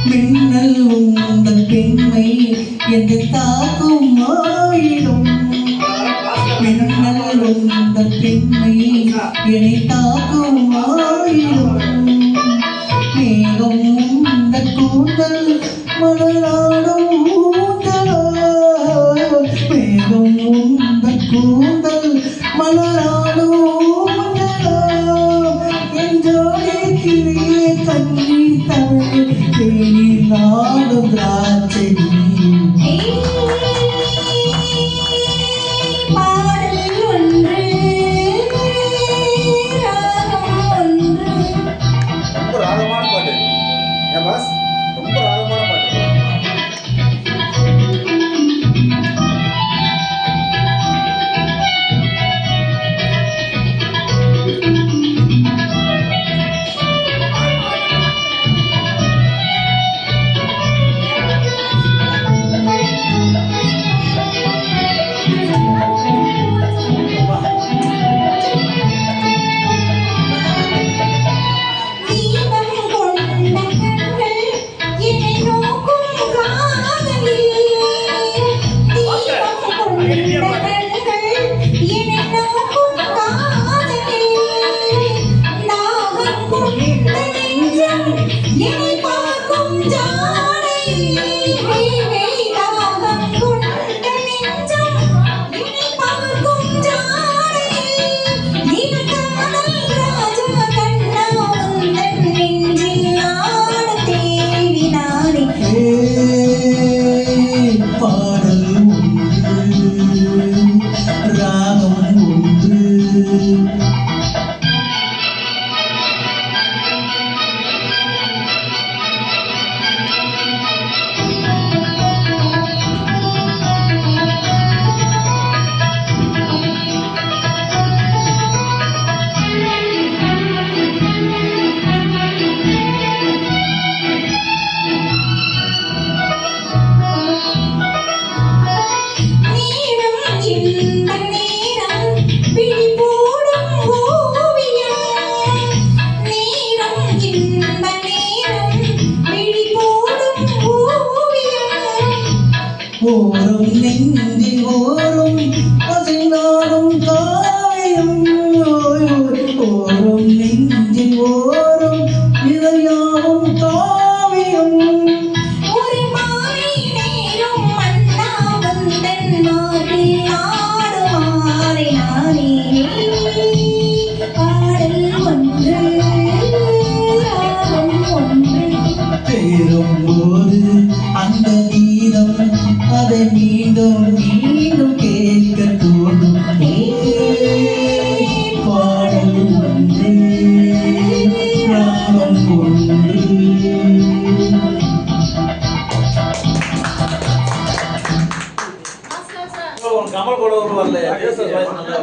மின்னல் உங்கள் பெண்மை என்று தாக்கும் ஆயிடும். மின்னல் உங்கள் பெண்மை என்னை தாக்கும் ஆயிடும். மேகம் உந்த கூந்தல் மலராடும் ஊந்தலோ. மேகம் உந்த கூந்தல் மலராடும் ஊந்தலோ. என்றோடே கிளியே கண்ணி தமிழ் தேனில் நாடும் திராட்சை. பாடல் ஒன்று ராகம் ஒன்று. ஓரும் நெஞ்சில் ஓரும் பசிநாடும் காயம். ஓரும் நெஞ்சில் ஓரும் இதயாவும் காவியம். ஒரு மாலை நேரம் மன்னா வந்தன் மாறி ஆடுமாறி நானே. பாடல் ஒன்று ராகம் ஒன்று. தேரும் போது அந்த கீதம் அதை மீண்டும் மீண்டும் கேட்க தோணும். பாடல் ஒன்று ராகம் ஒன்று. கமல் கூட வரல. நல்லா